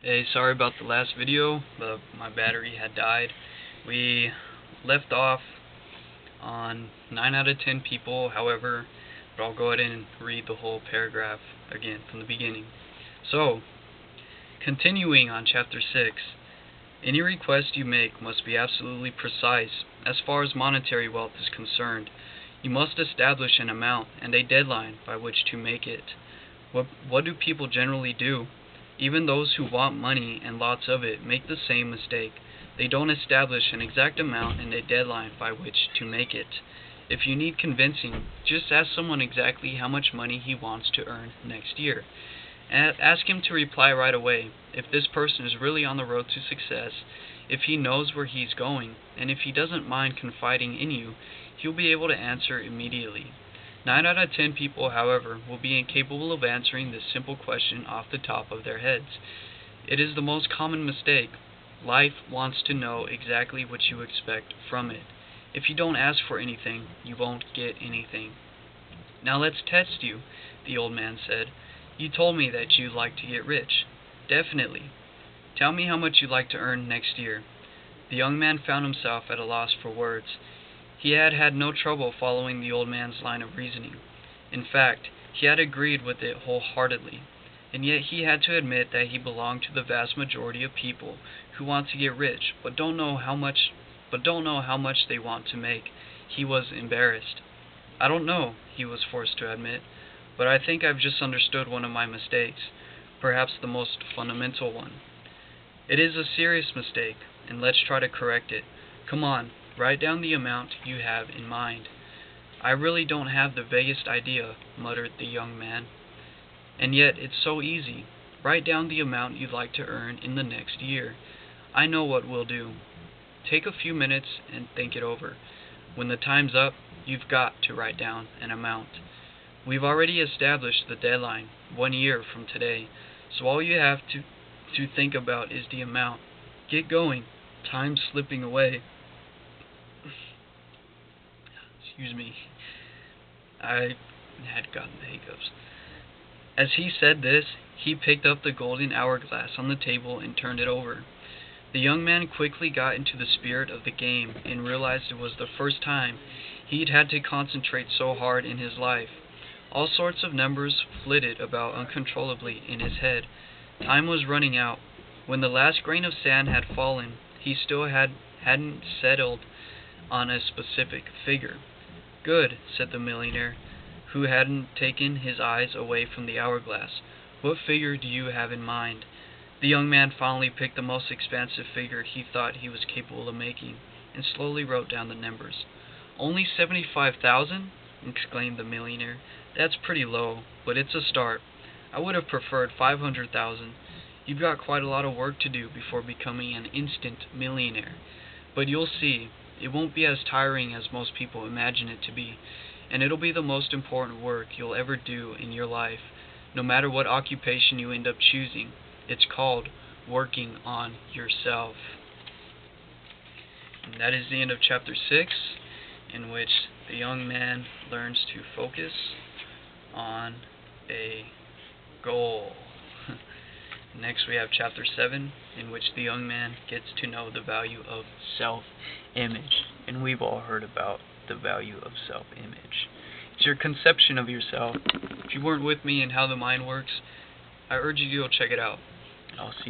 Hey, sorry about the last video, but my battery had died. We left off on 9 out of 10 people, however, but I'll go ahead and read the whole paragraph again from the beginning. So, continuing on Chapter 6, any request you make must be absolutely precise as far as monetary wealth is concerned. You must establish an amount and a deadline by which to make it. What do people generally do? Even those who want money and lots of it make the same mistake. They don't establish an exact amount and a deadline by which to make it. If you need convincing, just ask someone exactly how much money he wants to earn next year. Ask him to reply right away. If this person is really on the road to success, if he knows where he's going, and if he doesn't mind confiding in you, he'll be able to answer immediately. 9 out of 10 people, however, will be incapable of answering this simple question off the top of their heads. It is the most common mistake. Life wants to know exactly what you expect from it. If you don't ask for anything, you won't get anything. Now let's test you, the old man said. You told me that you'd like to get rich. Definitely. Tell me how much you'd like to earn next year. The young man found himself at a loss for words. He had had no trouble following the old man's line of reasoning. In fact, he had agreed with it wholeheartedly, and yet he had to admit that he belonged to the vast majority of people who want to get rich but don't know how much they want to make. He was embarrassed. I don't know, he was forced to admit, but I think I've just understood one of my mistakes, perhaps the most fundamental one. It is a serious mistake, and let's try to correct it. Come on. Write down the amount you have in mind. I really don't have the vaguest idea, muttered the young man. And yet it's so easy. Write down the amount you'd like to earn in the next year. I know what we'll do. Take a few minutes and think it over. When the time's up, you've got to write down an amount. We've already established the deadline, 1 year from today, so all you have to think about is the amount. Get going. Time's slipping away. Excuse me, I had gotten the hiccups. As he said this, he picked up the golden hourglass on the table and turned it over. The young man quickly got into the spirit of the game and realized it was the first time he'd had to concentrate so hard in his life. All sorts of numbers flitted about uncontrollably in his head. Time was running out. When the last grain of sand had fallen, he still hadn't settled on a specific figure. Good, said the millionaire, who hadn't taken his eyes away from the hourglass. What figure do you have in mind? The young man finally picked the most expansive figure he thought he was capable of making, and slowly wrote down the numbers. Only 75,000? exclaimed the millionaire. That's pretty low, but it's a start. I would have preferred 500,000. You've got quite a lot of work to do before becoming an instant millionaire. But you'll see. It won't be as tiring as most people imagine it to be, and it'll be the most important work you'll ever do in your life, no matter what occupation you end up choosing. It's called working on yourself. And that is the end of Chapter 6, in which the young man learns to focus on a goal. Next we have Chapter 7, in which the young man gets to know the value of self-image. And we've all heard about the value of self-image. It's your conception of yourself. If you weren't with me in how the mind works, I urge you to go check it out. I'll see you.